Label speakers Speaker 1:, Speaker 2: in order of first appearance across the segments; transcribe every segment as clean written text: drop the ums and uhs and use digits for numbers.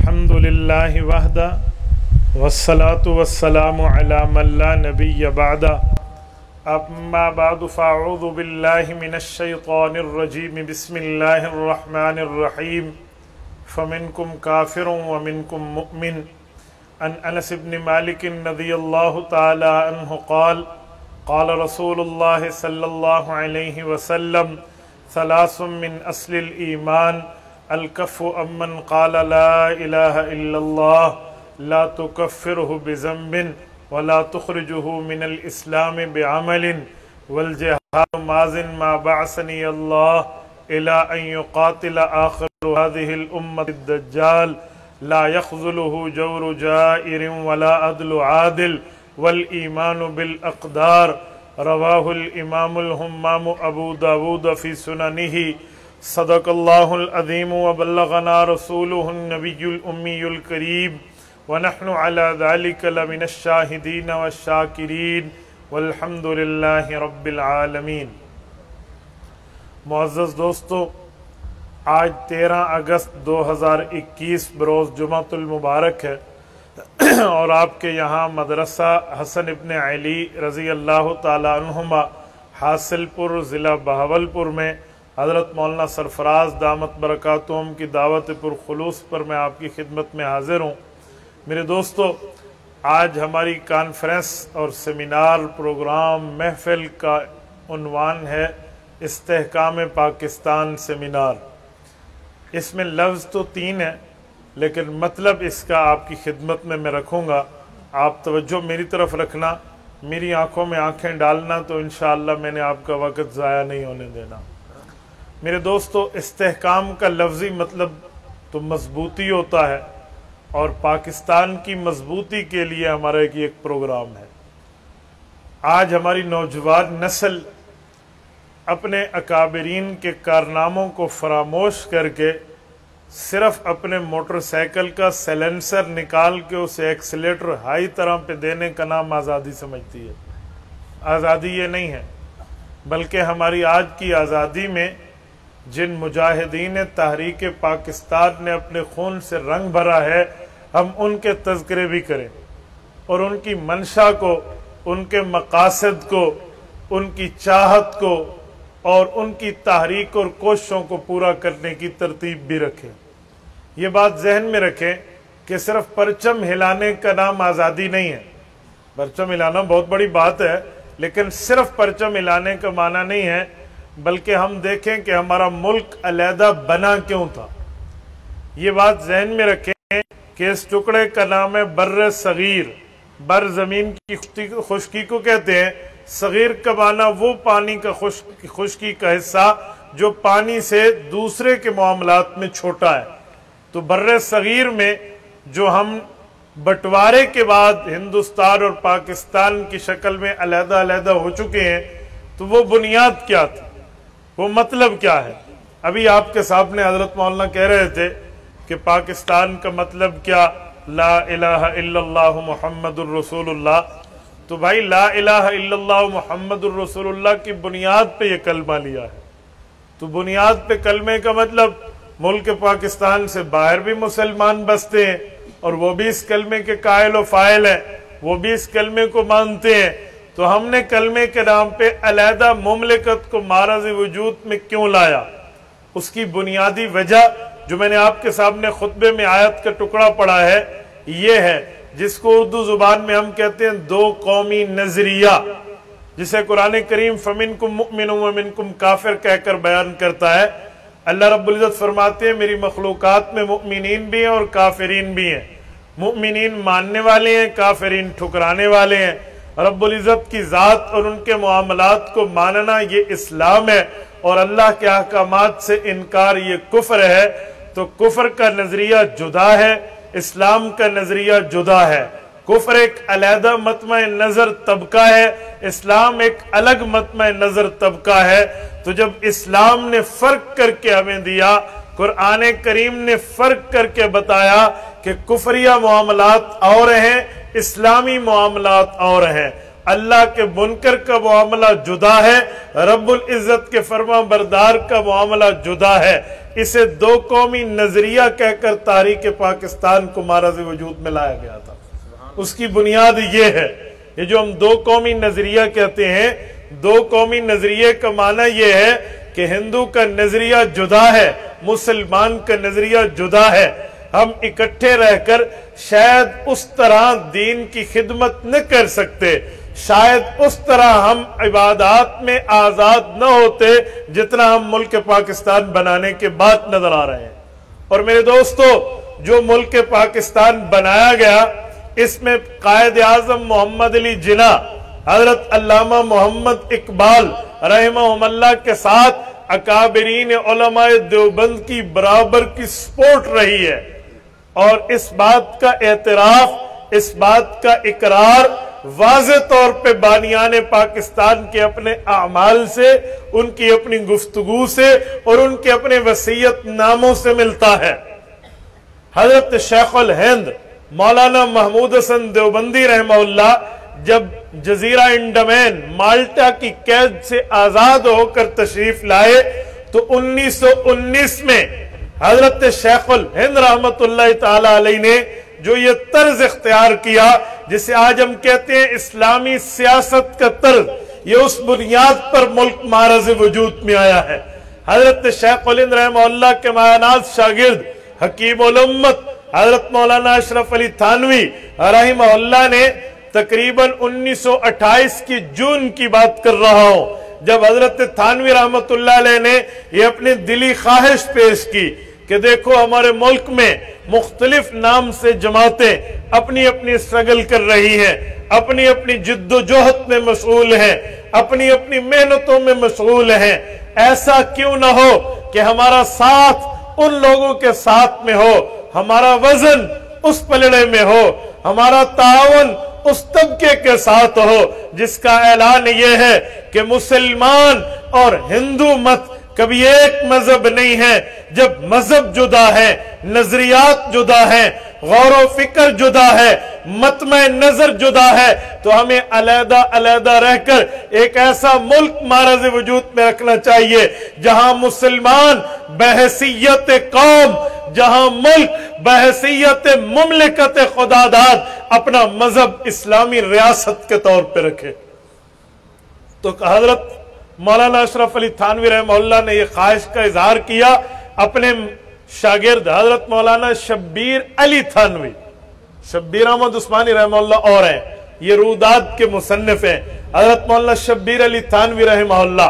Speaker 1: الحمدللہ وحدہ والصلاة والسلام علی من لا نبی بعدہ اما بعد فاعوذ باللہ من الشیطان الرجیم بسم اللہ الرحمن الرحیم فمنکم کافر ومنکم مؤمن عن انس بن مالک رضی اللہ تعالی عنہ قال قال رسول اللہ صلی اللہ علیہ وسلم ثلاث من اصل الایمان الکف امن قال لا الہ الا اللہ لا تکفرہ بذنب ولا تخرجہ من الاسلام بعمل والجہاد ماضٍ ما بعثنی اللہ الى ان يقاتل آخر هذه الامة الدجال لا يخذلہ جور جائر ولا عدل عادل والایمان بالاقدار رواہ الامام الہمام ابو داود فی سننہ صدق اللہ العظیم وبلغنا رسولہ النبی الامی الکریم ونحن علی ذلک لمن الشاہدین والشاکرین والحمد للہ رب العالمین۔ معزز دوستو، آج 13 اگست 2021 بروز جمعۃ المبارک ہے اور آپ کے یہاں مدرسہ حسن ابن علی رضی اللہ تعالی عنہما حاصل پور ضلع بہاولپور میں حضرت مولانا سرفراز دامت برکاتہم کی دعوت پرخلوص پر میں آپ کی خدمت میں حاضر ہوں۔ میرے دوستو، آج ہماری کانفرنس اور سیمینار پروگرام محفل کا عنوان ہے استحکام پاکستان سیمینار۔ اس میں لفظ تو 3 ہیں لیکن مطلب اس کا آپ کی خدمت میں رکھوں گا۔ آپ توجہ میری طرف رکھنا، میری آنکھوں میں آنکھیں ڈالنا، تو انشاءاللہ میں نے آپ کا وقت ضائع نہیں ہونے دینا۔ میرے دوستو، استحکام کا لفظی مطلب تو مضبوطی ہوتا ہے، اور پاکستان کی مضبوطی کے لیے ہمارا ایک پروگرام ہے۔ آج ہماری نوجوان نسل اپنے اکابرین کے کارناموں کو فراموش کر کے صرف اپنے موٹر سائیکل کا سیلنسر نکال کے اسے ایکسیلیٹر ہائی طرح پہ دینے کا نام آزادی سمجھتی ہے۔ آزادی یہ نہیں ہے، بلکہ ہماری آج کی آزادی میں جن مجاہدین تحریک پاکستان نے اپنے خون سے رنگ بھرا ہے، ہم ان کے تذکرے بھی کریں اور ان کی منشا کو، ان کے مقاصد کو، ان کی چاہت کو اور ان کی تحریک اور کوششوں کو پورا کرنے کی ترتیب بھی رکھیں۔ یہ بات ذہن میں رکھیں کہ صرف پرچم ہلانے کا نام آزادی نہیں ہے۔ پرچم ہلانا بہت بڑی بات ہے، لیکن صرف پرچم ہلانے کا معنی نہیں ہے، بلکہ ہم دیکھیں کہ ہمارا ملک علیحدہ بنا کیوں تھا۔ یہ بات ذہن میں رکھیں کہ اس ٹکڑے کا نام ہے بر صغیر۔ بر زمین کی خشکی کو کہتے ہیں، صغیر کا معنی وہ پانی کا خشکی کا حصہ جو پانی سے دوسرے کے معاملات میں چھوٹا ہے۔ تو بر صغیر میں جو ہم بٹوارے کے بعد ہندوستان اور پاکستان کی شکل میں علیحدہ علیحدہ ہو چکے ہیں، تو وہ بنیاد کیا تھی، وہ مطلب کیا ہے؟ ابھی آپ کے سامنے حضرت مولانا کہہ رہے تھے کہ پاکستان کا مطلب کیا، لا الہ الا اللہ محمد الرسول اللہ۔ تو بھائی، لا الہ الا اللہ محمد الرسول اللہ کی بنیاد پہ یہ کلمہ لیا ہے۔ تو بنیاد پہ کلمے کا مطلب ملک پاکستان سے باہر بھی مسلمان بستے ہیں اور وہ بھی اس کلمے کے قائل و فاعل ہیں، وہ بھی اس کلمے کو مانتے ہیں۔ تو ہم نے کلمے کے نام پہ علیحدہ مملکت کو معرض وجود میں کیوں لایا؟ اس کی بنیادی وجہ جو میں نے آپ کے سامنے خطبے میں آیت کا ٹکڑا پڑھا ہے، یہ ہے جس کو اردو زبان میں ہم کہتے ہیں دو قومی نظریہ، جسے قرآن کریم فَمِنْكُمْ مُؤْمِنٌ وَمِنْكُمْ کافر کہہ کر بیان کرتا ہے۔ اللہ رب العزت فرماتے ہیں میری مخلوقات میں مؤمنین بھی ہیں اور کافرین بھی ہیں۔ مؤمنین ماننے والے ہیں، کافرین ٹھکرانے والے ہیں۔ رب العزت کی ذات اور ان کے معاملات کو ماننا یہ اسلام ہے، اور اللہ کے احکامات سے انکار یہ کفر ہے۔ تو کفر کا نظریہ جدا ہے، اسلام کا نظریہ جدا ہے۔ کفر ایک علیحدہ مطمع نظر طبقہ ہے، اسلام ایک الگ مطمع نظر طبقہ ہے۔ تو جب اسلام نے فرق کر کے ہمیں دیا، قرآن کریم نے فرق کر کے بتایا کہ کفریہ معاملات اور ہیں، اسلامی معاملات اور ہیں۔ اللہ کے منکر کا معاملہ جدا ہے، رب العزت کے فرما بردار کا معاملہ جدا ہے۔ اسے دو قومی نظریہ کہہ کر تحریک پاکستان کو معرض وجود میں لایا گیا تھا۔ اس کی بنیاد یہ ہے، یہ جو ہم دو قومی نظریہ کہتے ہیں، دو قومی نظریے کا معنی یہ ہے کہ ہندو کا نظریہ جدا ہے، مسلمان کا نظریہ جدا ہے۔ ہم اکٹھے رہ کر شاید اس طرح دین کی خدمت نہ کر سکتے، شاید اس طرح ہم عبادات میں آزاد نہ ہوتے جتنا ہم ملک پاکستان بنانے کے بعد نظر آ رہے ہیں۔ اور میرے دوستو، جو ملک پاکستان بنایا گیا، اس میں قائد اعظم محمد علی جناح، حضرت علامہ محمد اقبال رحمہ اللہ کے ساتھ اکابرین علماء دیوبند کی برابر کی سپورٹ رہی ہے، اور اس بات کا اعتراف، اس بات کا اقرار واضح طور پہ بانیان پاکستان کے اپنے اعمال سے، ان کی اپنی گفتگو سے اور ان کے اپنے وصیت ناموں سے ملتا ہے۔ حضرت شیخ الہند مولانا محمود حسن دیوبندی رحمہ اللہ جب جزیرہ انڈمین مالٹا کی قید سے آزاد ہو کر تشریف لائے تو 1919 میں حضرت شیخ الہند رحمت اللہ تعالی علیہ نے جو یہ طرز اختیار کیا، جسے آج ہم کہتے ہیں اسلامی سیاست کا طرز، یہ اس بنیاد پر ملک معرض وجود میں آیا ہے۔ حضرت شیخ الہند رحمہ اللہ کے مایانات شاگرد حکیم الامت حضرت مولانا اشرف علی تھانوی رحمہ اللہ نے تقریباً 1928 کی جون کی بات کر رہا ہوں، جب حضرت تھانوی رحمت اللہ علیہ نے یہ اپنی دلی خواہش پیش کی کہ دیکھو ہمارے ملک میں مختلف نام سے جماعتیں اپنی اپنی سٹرگل کر رہی ہیں، اپنی اپنی جد و جہد میں مشغول ہیں، اپنی اپنی محنتوں میں مشغول ہیں، ایسا کیوں نہ ہو کہ ہمارا ساتھ ان لوگوں کے ساتھ میں ہو، ہمارا وزن اس پلڑے میں ہو، ہمارا تعاون اس طبقے کے ساتھ ہو جس کا اعلان یہ ہے کہ مسلمان اور ہندو مت کبھی ایک مذہب نہیں ہے۔ جب مذہب جدا ہے، نظریات جدا ہیں، غور و فکر جدا ہے، مطمع نظر جدا ہے، تو ہمیں علیحدہ علیحدہ رہ کر ایک ایسا ملک معرض وجود میں رکھنا چاہیے جہاں مسلمان بحیثیت قوم، جہاں ملک بحیثیت مملکت خداداد اپنا مذہب اسلامی ریاست کے طور پہ رکھے۔ تو حضرت مولانا اشرف علی تھانوی رحمہ اللہ نے یہ خواہش کا اظہار کیا، اپنے شاگرد حضرت مولانا شبیر علی تھانوی، شبیر احمد عثمانی رحمہ اللہ اور ہیں، یہ روداد کے مصنف ہیں، حضرت مولانا شبیر علی تھانوی رحمہ اللہ،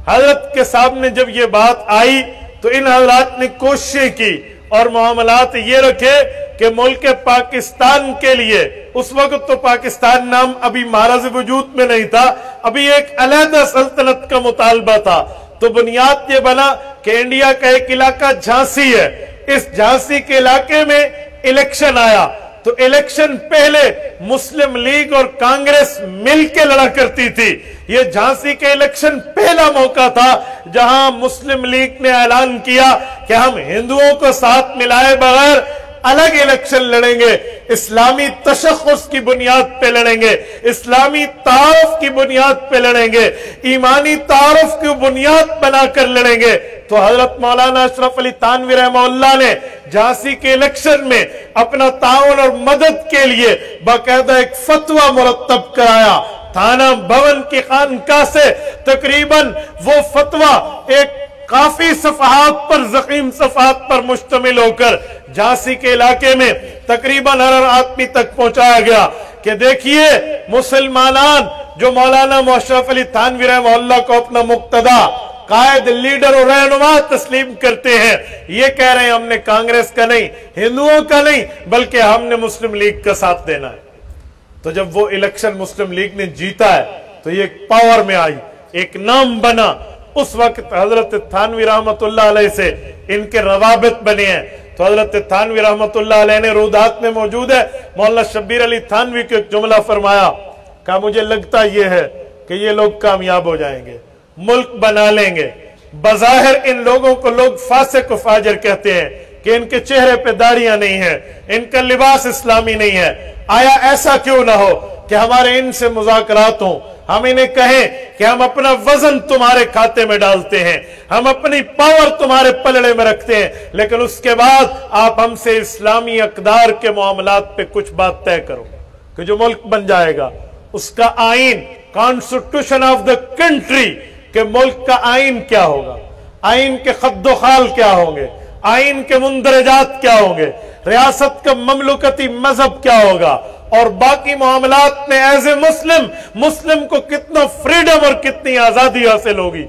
Speaker 1: حضرت کے سامنے جب یہ بات آئی تو ان حضرات نے کوشش کی اور معاملات یہ رکھے کہ ملک پاکستان کے لیے، اس وقت تو پاکستان نام ابھی معرض وجود میں نہیں تھا، ابھی ایک علیحدہ سلطنت کا مطالبہ تھا، تو بنیاد یہ بنا کہ انڈیا کا ایک علاقہ جھانسی ہے، اس جھانسی کے علاقے میں الیکشن آیا، تو الیکشن پہلے مسلم لیگ اور کانگریس مل کے لڑا کرتی تھی، یہ جھانسی کے الیکشن پہلا موقع تھا جہاں مسلم لیگ نے اعلان کیا کہ ہم ہندوؤں کو ساتھ ملائے بغیر الگ الیکشن لڑیں گے، اسلامی تشخص کی بنیاد پہ لڑیں گے، اسلامی تعارف کی بنیاد پہ لڑیں گے، ایمانی تعارف کی بنیاد بنا کر لڑیں گے۔ تو حضرت مولانا اشرف علی تھانوی رحمہ اللہ نے جھانسی کے الیکشن میں اپنا تعاون اور مدد کے لیے باقاعدہ ایک فتویٰ مرتب کرایا، تھانہ بھون کی خانقاہ سے تقریباً وہ فتویٰ ایک کافی صفحات پر، ضخیم صفحات پر مشتمل ہو کر جھانسی کے علاقے میں تقریباً ہر آدمی تک پہنچایا گیا کہ دیکھیے مسلمانان جو مولانا اشرف علی تھانوی رحمہ اللہ کو اپنا مقتدا، قائد، لیڈر اور رہنما تسلیم کرتے ہیں، یہ کہہ رہے ہیں ہم نے کانگریس کا نہیں، ہندوؤں کا نہیں، بلکہ ہم نے مسلم لیگ کا ساتھ دینا ہے۔ تو جب وہ الیکشن مسلم لیگ نے جیتا ہے تو یہ پاور میں آئی، ایک نام بنا، اس وقت حضرت تھانوی رحمت اللہ علیہ سے ان کے روابط بنے ہیں۔ تو حضرت تھانوی رحمت اللہ علیہ نے رودات میں موجود ہے، مولانا شبیر علی تھانوی کو ایک جملہ فرمایا، کہا مجھے لگتا یہ ہے کہ یہ لوگ کامیاب ہو جائیں گے، ملک بنا لیں گے۔ بظاہر ان لوگوں کو لوگ فاسق و فاجر کہتے ہیں کہ ان کے چہرے پہ داڑیاں نہیں ہیں، ان کا لباس اسلامی نہیں ہے، آیا ایسا کیوں نہ ہو کہ ہمارے ان سے مذاکرات ہوں، ہم انہیں کہیں کہ ہم اپنا وزن تمہارے کھاتے میں ڈالتے ہیں، ہم اپنی پاور تمہارے پلڑے میں رکھتے ہیں، لیکن اس کے بعد آپ ہم سے اسلامی اقدار کے معاملات پہ کچھ بات طے کرو کہ جو ملک بن جائے گا اس کا آئین، کانسٹیٹیوشن آف دا کنٹری، کہ ملک کا آئین کیا ہوگا، آئین کے خد و خال کیا ہوں گے، آئین کے مندرجات کیا ہوں گے، ریاست کا مملکتی مذہب کیا ہوگا، اور باقی معاملات میں ایز اے مسلم کو کتنا فریڈم اور کتنی آزادی حاصل ہوگی۔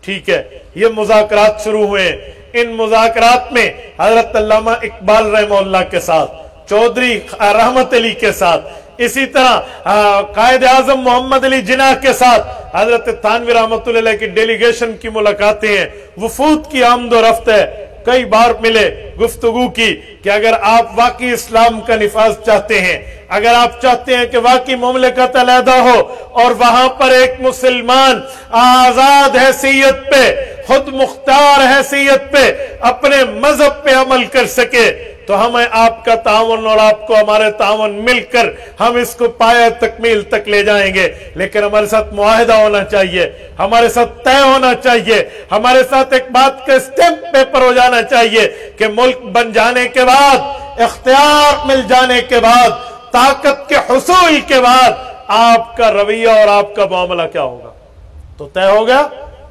Speaker 1: ٹھیک ہے، یہ مذاکرات شروع ہوئے۔ ان مذاکرات میں حضرت علامہ اقبال رحمہ اللہ کے ساتھ، چودھری رحمت علی کے ساتھ، اسی طرح قائد اعظم محمد علی جناح کے ساتھ حضرت تھانوی رحمت اللہ علیہ کی ڈیلیگیشن کی ملاقاتیں ہیں، وفود کی آمد و رفت ہے، کئی بار ملے، گفتگو کی کہ اگر آپ واقعی اسلام کا نفاذ چاہتے ہیں، اگر آپ چاہتے ہیں کہ واقعی مملکت علیحدہ ہو اور وہاں پر ایک مسلمان آزاد حیثیت پہ، خود مختار حیثیت پہ، اپنے مذہب پہ عمل کر سکے، تو ہمیں آپ کا تعاون اور آپ کو ہمارے تعاون مل کر ہم اس کو پایہ تکمیل تک لے جائیں گے، لیکن ہمارے ساتھ معاہدہ ہونا چاہیے، ہمارے ساتھ طے ہونا چاہیے، ہمارے ساتھ ایک بات کا اسٹیمپ پیپر ہو جانا چاہیے کہ ملک بن جانے کے بعد، اختیار مل جانے کے بعد، طاقت کے حصول کے بعد آپ کا رویہ اور آپ کا معاملہ کیا ہوگا۔ تو طے ہو گیا۔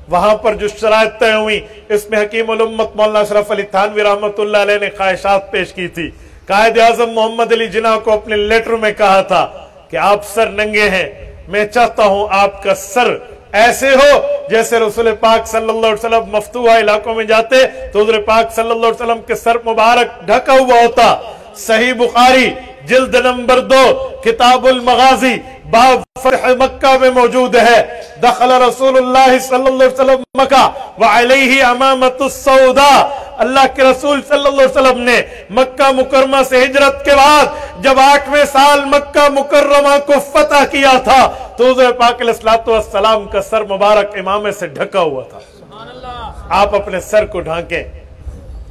Speaker 1: وہاں پر جو شرائط طے ہوئی، اس میں حکیم الامت مولانا اشرف علی تھانوی رحمت اللہ علیہ نے خواہشات پیش کی تھی۔ قائد اعظم محمد علی جناح کو اپنے لیٹر میں کہا تھا کہ آپ سر ننگے ہیں، میں چاہتا ہوں آپ کا سر ایسے ہو جیسے رسول پاک صلی اللہ علیہ وسلم مفتوحہ علاقوں میں جاتے تو حضور پاک صلی اللہ علیہ وسلم کے سر مبارک ڈھکا ہوا ہوتا۔ صحیح بخاری جلد نمبر 2 کتاب المغازی باب فتح مکہ میں موجود ہے، دخل رسول اللہ صلی اللہ علیہ وسلم مکہ وعلیہ امامۃ السوداء، اللہ کے رسول صلی اللہ علیہ وسلم نے مکہ مکرمہ سے ہجرت کے بعد جب 8ویں سال مکہ مکرمہ کو فتح کیا تھا تو حضور پاک علیہ السلام کا سر مبارک امامے سے ڈھکا ہوا تھا۔ آپ اپنے سر کو ڈھانکیں،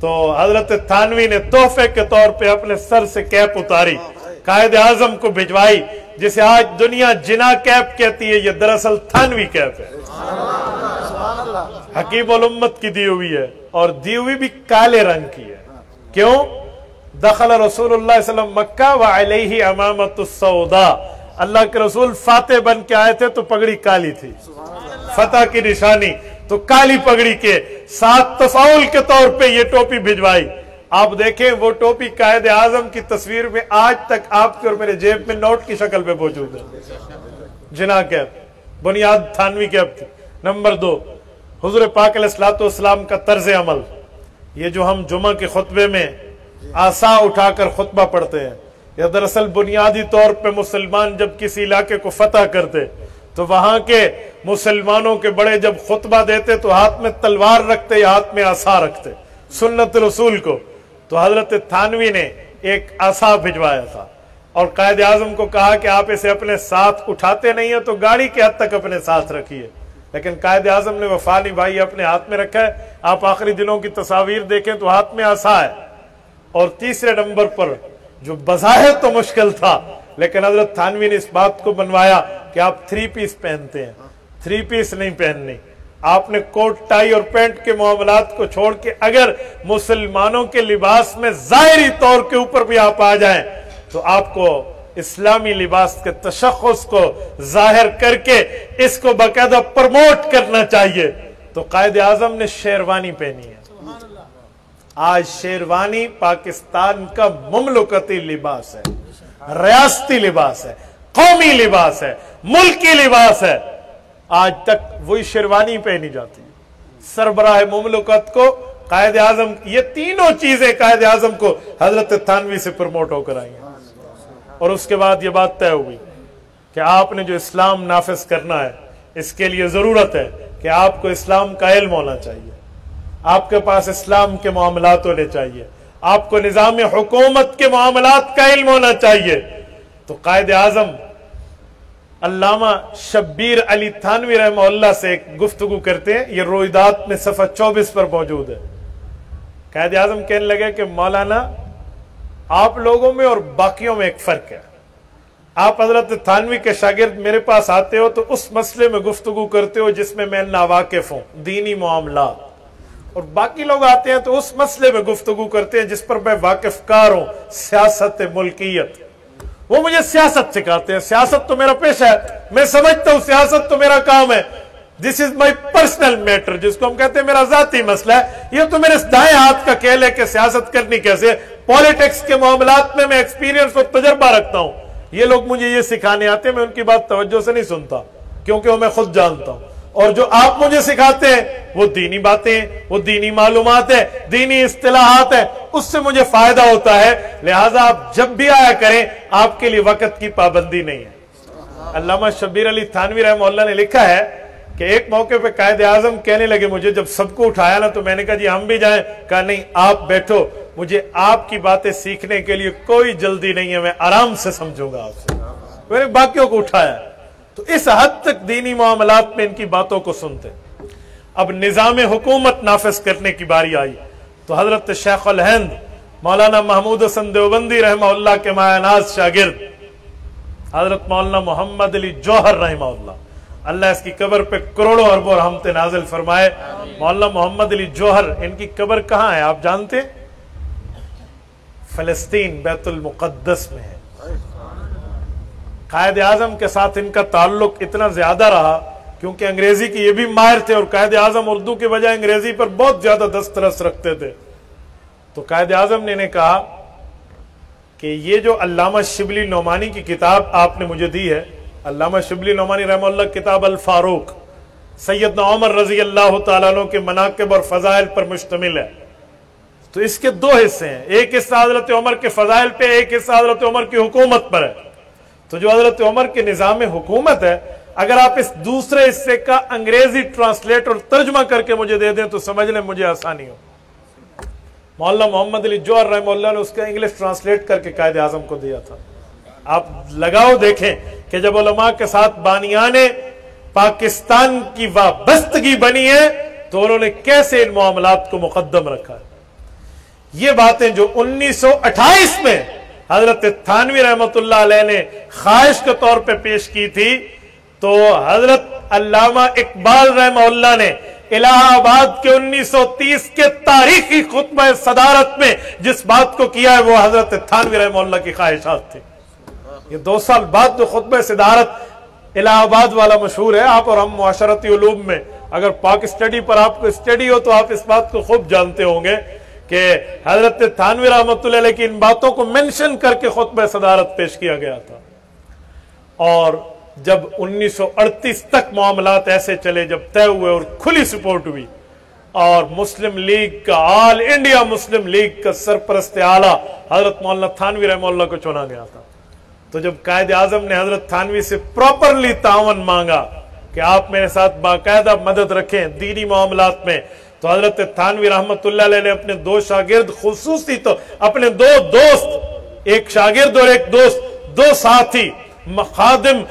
Speaker 1: تو حضرت تھانوی نے تحفے کے طور پہ اپنے سر سے کیپ اتاری، قائد اعظم کو بھجوائی، جسے آج دنیا جناح کیپ کہتی ہے، یہ دراصل تھانوی کیپ ہے، حکیم الامت کی دی ہوئی ہے، اور دی ہوئی بھی کالے رنگ کی ہے۔ کیوں؟ دخل رسول اللہ صلی اللہ علیہ وسلم مکہ وعلیہ امامۃ السوداء، اللہ کے رسول فاتح بن کے آئے تھے تو پگڑی کالی تھی، فتح کی نشانی، تو کالی پگڑی کے ساتھ تفاعل کے طور پہ یہ ٹوپی بھجوائی۔ آپ دیکھیں وہ ٹوپی قائد اعظم کی تصویر میں آج تک آپ کے اور میرے جیب میں نوٹ کی شکل پہ موجود ہے۔ جناح کیپ بنیاد تھانوی کیپ تھی۔ نمبر 2، حضور پاک علیہ السلام کا طرز عمل، یہ جو ہم جمعہ کے خطبے میں عصا اٹھا کر خطبہ پڑھتے ہیں، یہ دراصل بنیادی طور پہ مسلمان جب کسی علاقے کو فتح کرتے تو وہاں کے مسلمانوں کے بڑے جب خطبہ دیتے تو ہاتھ میں تلوار رکھتے یا ہاتھ میں عصا رکھتے، سنت رسول کو۔ تو حضرت تھانوی نے ایک عصا بھجوایا تھا اور قائد اعظم کو کہا کہ آپ اسے اپنے ساتھ اٹھاتے نہیں ہیں تو گاڑی کے حد تک اپنے ساتھ رکھیے، لیکن قائد اعظم نے وفا نبھائی، اپنے ہاتھ میں رکھا ہے۔ آپ آخری دنوں کی تصاویر دیکھیں تو ہاتھ میں عصا ہے۔ اور تیسرے نمبر پر جو بظاہر تو مشکل تھا، لیکن حضرت تھانوی نے اس بات کو بنوایا کہ آپ 3 پیس پہنتے ہیں، 3 پیس نہیں پہننی، آپ نے کوٹ ٹائی اور پینٹ کے معاملات کو چھوڑ کے اگر مسلمانوں کے لباس میں ظاہری طور کے اوپر بھی آپ آ جائیں تو آپ کو اسلامی لباس کے تشخص کو ظاہر کر کے اس کو باقاعدہ پروموٹ کرنا چاہیے۔ تو قائد اعظم نے شیروانی پہنی ہے۔ آج شیروانی پاکستان کا مملکتی لباس ہے، ریاستی لباس ہے، قومی لباس ہے، ملکی لباس ہے۔ آج تک وہی شیروانی پہنی جاتی ہے۔ سربراہ مملکت کو قائد اعظم، یہ تینوں چیزیں قائد اعظم کو حضرت تھانوی سے پروموٹ ہو کر آئی ہیں۔ اور اس کے بعد یہ بات طے ہوئی کہ آپ نے جو اسلام نافذ کرنا ہے اس کے لیے ضرورت ہے کہ آپ کو اسلام کا علم ہونا چاہیے، آپ کے پاس اسلام کے معاملات ہونے چاہیے، آپ کو نظام حکومت کے معاملات کا علم ہونا چاہیے۔ تو قائد اعظم علامہ شبیر علی تھانوی رحمہ اللہ سے ایک گفتگو کرتے ہیں، یہ رویدات میں صفحہ 24 پر موجود ہے۔ قائد اعظم کہنے لگے کہ مولانا آپ لوگوں میں اور باقیوں میں ایک فرق ہے، آپ حضرت تھانوی کے شاگرد میرے پاس آتے ہو تو اس مسئلے میں گفتگو کرتے ہو جس میں ناواقف ہوں، دینی معاملات، اور باقی لوگ آتے ہیں تو اس مسئلے میں گفتگو کرتے ہیں جس پر میں واقف کار ہوں، سیاست ملکیت۔ وہ مجھے سیاست سکھاتے ہیں، سیاست تو میرا پیشہ ہے، میں سمجھتا ہوں سیاست تو میرا کام ہے، دس از مائی پرسنل میٹر، جس کو ہم کہتے ہیں میرا ذاتی مسئلہ ہے، یہ تو میرے دائیں ہاتھ کا کھیل ہے کہ سیاست کرنی کیسے۔ پولیٹکس کے معاملات میں ایکسپیرینس اور تجربہ رکھتا ہوں، یہ لوگ مجھے یہ سکھانے آتے ہیں، میں ان کی بات توجہ سے نہیں سنتا کیونکہ وہ میں خود جانتا ہوں، اور جو آپ مجھے سکھاتے ہیں وہ دینی باتیں، وہ دینی معلومات ہے، دینی اصطلاحات ہے، اس سے مجھے فائدہ ہوتا ہے، لہٰذا آپ جب بھی آیا کریں، آپ کے لیے وقت کی پابندی نہیں ہے۔ علامہ شبیر علی تھانوی رحمہ اللہ نے لکھا ہے کہ ایک موقع پہ قائد اعظم کہنے لگے مجھے، جب سب کو اٹھایا نا تو میں نے کہا جی ہم بھی جائیں، کہا نہیں آپ بیٹھو، مجھے آپ کی باتیں سیکھنے کے لیے کوئی جلدی نہیں ہے، میں آرام سے سمجھوں گا آپ سے، میں نے باقیوں کو اٹھایا۔ تو اس حد تک دینی معاملات میں ان کی باتوں کو سنتے۔ اب نظام حکومت نافذ کرنے کی باری آئی تو حضرت شیخ الہند مولانا محمود حسن دیوبندی رحمہ اللہ کے مایہ ناز شاگرد حضرت مولانا محمد علی جوہر رحمہ اللہ اس کی قبر پہ کروڑوں اربوں رحمت نازل فرمائے۔ مولانا محمد علی جوہر، ان کی قبر کہاں ہے آپ جانتے؟ فلسطین بیت المقدس میں ہے۔ قائد اعظم کے ساتھ ان کا تعلق اتنا زیادہ رہا کیونکہ انگریزی کی یہ بھی ماہر تھے، اور قائد اعظم اردو کے بجائے انگریزی پر بہت زیادہ دسترس رکھتے تھے۔ تو قائد اعظم نے انہیں کہا کہ یہ جو علامہ شبلی نعمانی کی کتاب آپ نے مجھے دی ہے، علامہ شبلی نعمانی رحمہ اللہ کتاب الفاروق، سیدنا عمر رضی اللہ تعالیٰ عنہ کے مناقب اور فضائل پر مشتمل ہے، تو اس کے دو حصے ہیں، ایک حصہ حضرت عمر کے فضائل پہ، ایک حصہ حضرت عمر کی حکومت پر ہے۔ تو جو حضرت عمر کے نظام حکومت ہے، اگر آپ اس دوسرے حصے کا انگریزی ٹرانسلیٹ اور ترجمہ کر کے مجھے دے دیں تو سمجھ لیں مجھے آسانی ہو۔ مولانا محمد علی جوہر رحمہ اللہ نے اس کا انگلش ٹرانسلیٹ کر کے قائد اعظم کو دیا تھا۔ آپ لگاؤ دیکھیں کہ جب علماء کے ساتھ بانیان پاکستان کی وابستگی بنی ہے تو انہوں نے کیسے ان معاملات کو مقدم رکھا ہے۔ یہ باتیں جو 1928 میں حضرت تھانوی رحمۃ اللہ علیہ نے خواہش کے طور پہ پیش کی تھی، تو حضرت علامہ اقبال رحمہ اللہ نے الہ آباد کے 1930 کے تاریخی خطبہ صدارت میں جس بات کو کیا ہے وہ حضرت تھانوی رحمہ اللہ کی خواہشات تھی۔ یہ 2 سال بعد جو خطبہ صدارت الہ آباد والا مشہور ہے، آپ اور ہم معاشرتی علوم میں اگر پاک اسٹڈی پر آپ کو اسٹڈی ہو تو آپ اس بات کو خوب جانتے ہوں گے کہ حضرت تھانوی رحمۃ اللہ علیہ کی ان باتوں کو منشن کر کے خطبہ صدارت پیش کیا گیا تھا۔ اور جب 1938 تک معاملات ایسے چلے، جب طے ہوئے اور کھلی سپورٹ ہوئی، اور مسلم لیگ کا، آل انڈیا مسلم لیگ کا سرپرست اعلیٰ حضرت مولانا تھانوی رحمہ اللہ کو چنا گیا تھا، تو جب قائد اعظم نے حضرت تھانوی سے پراپرلی تعاون مانگا کہ آپ میرے ساتھ باقاعدہ مدد رکھیں دینی معاملات میں، تو حضرت تھانوی رحمت اللہ علیہ نے اپنے 2 شاگرد، خصوصی تو اپنے 2 دوست، ایک شاگرد اور ایک دوست، 2 ساتھی خادم،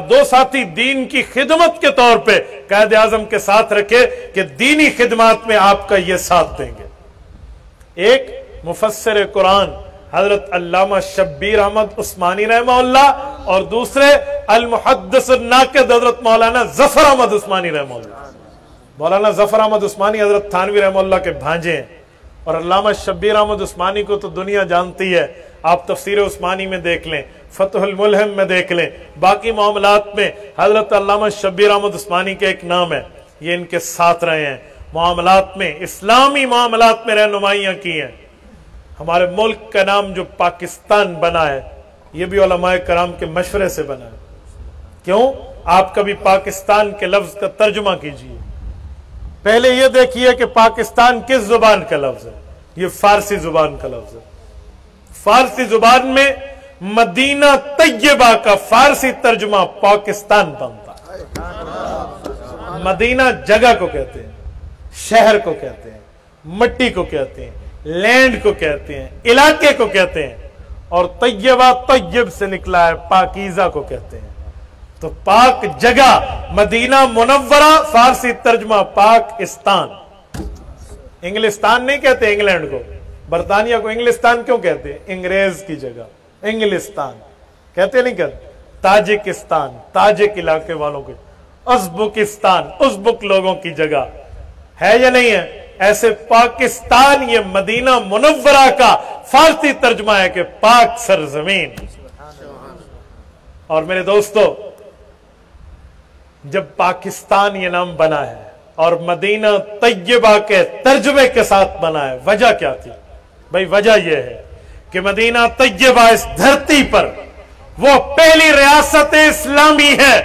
Speaker 1: 2 ساتھی دین کی خدمت کے طور پہ قائد اعظم کے ساتھ رکھے کہ دینی خدمات میں آپ کا یہ ساتھ دیں گے۔ ایک مفسر قرآن حضرت علامہ شبیر احمد عثمانی رحمہ اللہ، اور دوسرے المحدث الناقد حضرت مولانا ظفر احمد عثمانی رحمہ اللہ۔ مولانا ظفر احمد عثمانی حضرت تھانوی رحمہ اللہ کے بھانجے ہیں، اور علامہ شبیر احمد عثمانی کو تو دنیا جانتی ہے، آپ تفسیر عثمانی میں دیکھ لیں، فتح الملہم میں دیکھ لیں، باقی معاملات میں حضرت علامہ شبیر احمد عثمانی کے ایک نام ہے، یہ ان کے ساتھ رہے ہیں، معاملات میں، اسلامی معاملات میں رہنمائیاں کی ہیں۔ ہمارے ملک کا نام جو پاکستان بنا ہے یہ بھی علماء کرام کے مشورے سے بنا ہے۔ کیوں؟ آپ کبھی پاکستان کے لفظ کا ترجمہ کیجئے، پہلے یہ دیکھیے کہ پاکستان کس زبان کا لفظ ہے، یہ فارسی زبان کا لفظ ہے۔ فارسی زبان میں مدینہ طیبہ کا فارسی ترجمہ پاکستان بنتا ہے۔ مدینہ جگہ کو کہتے ہیں، شہر کو کہتے ہیں، مٹی کو کہتے ہیں، لینڈ کو کہتے ہیں، علاقے کو کہتے ہیں، اور طیبہ طیب سے نکلا ہے، پاکیزہ کو کہتے ہیں۔ تو پاک جگہ مدینہ منورہ، فارسی ترجمہ پاکستان۔ انگلستان نہیں کہتے انگلینڈ کو، برطانیہ کو انگلستان کیوں کہتے ہیں؟ انگریز کی جگہ انگلستان کہتے نہیں کہتے، تاجکستان تاجک علاقے والوں کے، ازبکستان ازبک لوگوں کی جگہ ہے یا نہیں ہے؟ ایسے پاکستان یہ مدینہ منورہ کا فارسی ترجمہ ہے کہ پاک سرزمین۔ اور میرے دوستو، جب پاکستان یہ نام بنا ہے اور مدینہ طیبہ کے ترجمے کے ساتھ بنا ہے، وجہ کیا تھی؟ بھائی وجہ یہ ہے کہ مدینہ طیبہ اس دھرتی پر وہ پہلی ریاست اسلامی ہے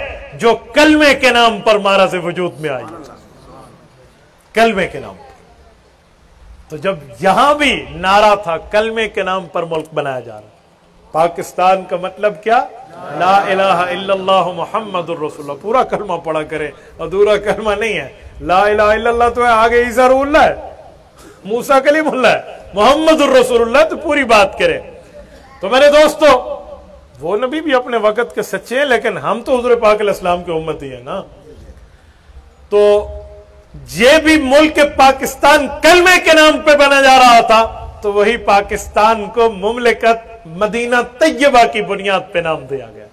Speaker 1: جو کلمے کے نام پر معرض وجود میں آئی، کلمے کے نام پر۔ تو جب یہاں بھی نعرہ تھا کلمے کے نام پر ملک بنایا جا رہا، پاکستان کا مطلب کیا؟ لا الہ الا اللہ محمد الرسول اللہ۔ پورا کلمہ پڑھا کرے، ادھورا کلمہ نہیں ہے۔ لا الہ الا اللہ تو ہے، آگے عیسیٰ روح اللہ ہے، موسیٰ کلیم اللہ ہے، محمد الرسول اللہ تو پوری بات کرے۔ تو میرے دوستو، وہ نبی بھی اپنے وقت کے سچے ہیں، لیکن ہم تو حضور پاک علیہ السلام کے امتی ہیں نا۔ تو یہ بھی ملک پاکستان کلمے کے نام پہ بنا جا رہا تھا، تو وہی پاکستان کو مملکت مدینہ طیبہ کی بنیاد پہ نام دیا گیا۔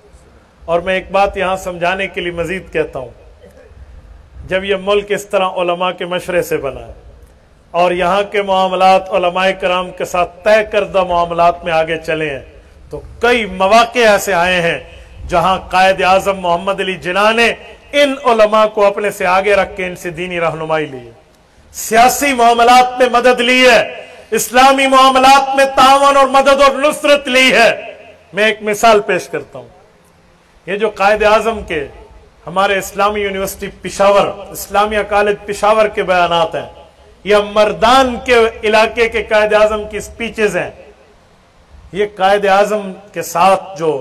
Speaker 1: اور میں ایک بات یہاں سمجھانے کے لیے مزید کہتا ہوں، جب یہ ملک اس طرح علماء کے مشورے سے بنا ہے اور یہاں کے معاملات علماء کرام کے ساتھ طے کردہ معاملات میں آگے چلے ہیں، تو کئی مواقع ایسے آئے ہیں جہاں قائد اعظم محمد علی جناح نے ان علماء کو اپنے سے آگے رکھ کے ان سے دینی رہنمائی لی ہے، سیاسی معاملات میں مدد لی ہے، اسلامی معاملات میں تعاون اور مدد اور نصرت لی ہے۔ میں ایک مثال پیش کرتا ہوں، یہ جو قائد اعظم کے ہمارے اسلامی یونیورسٹی پشاور، اسلامیہ کالج پشاور کے بیانات ہیں، یا مردان کے علاقے کے قائد اعظم کی سپیچز ہیں، یہ قائد اعظم کے ساتھ جو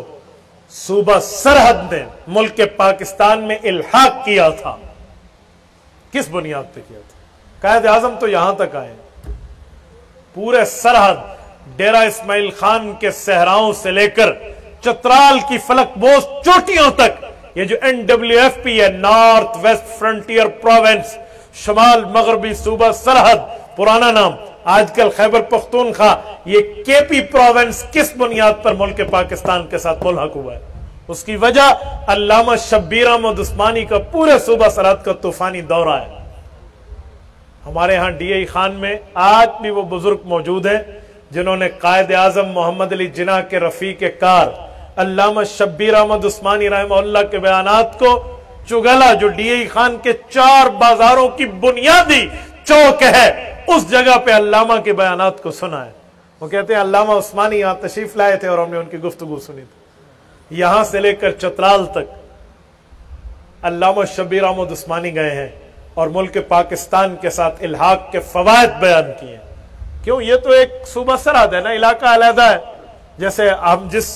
Speaker 1: صوبہ سرحد نے ملک پاکستان میں الحاق کیا تھا، کس بنیاد پہ کیا تھا؟ قائد اعظم تو یہاں تک آئے، پورے سرحد ڈیرہ اسماعیل خان کے صحراؤں سے لے کر چترال کی فلک بوس چوٹیوں تک، یہ جو NWFP ہے، نارتھ ویسٹ فرنٹیئر پروونس، شمال مغربی صوبہ سرحد پرانا نام، آج کل خیبر پختونخوا، یہ KP پروونس کس بنیاد پر ملک پاکستان کے ساتھ ملحق ہوا ہے؟ اس کی وجہ علامہ شبیر احمد عثمانی کا پورے صوبہ سرحد کا طوفانی دورہ ہے۔ ہمارے ہاں DI خان میں آج بھی وہ بزرگ موجود ہیں جنہوں نے قائد اعظم محمد علی جناح کے رفیق کار علامہ شبیر احمد عثمانی رحمہ اللہ کے بیانات کو چگلا، جو DI خان کے 4 بازاروں کی بنیادی چوک ہے، اس جگہ پہ علامہ کے بیانات کو سنا ہے۔ وہ کہتے ہیں علامہ عثمانی یہاں تشریف لائے تھے اور ہم نے ان کی گفتگو سنی تھی۔ یہاں سے لے کر چترال تک علامہ شبیر احمد عثمانی گئے ہیں اور ملک پاکستان کے ساتھ الحاق کے فوائد بیان کیے ہیں۔ کیوں؟ یہ تو ایک صوبہ سرحد ہے نا، علاقہ علیحدہ ہے۔ جیسے ہم جس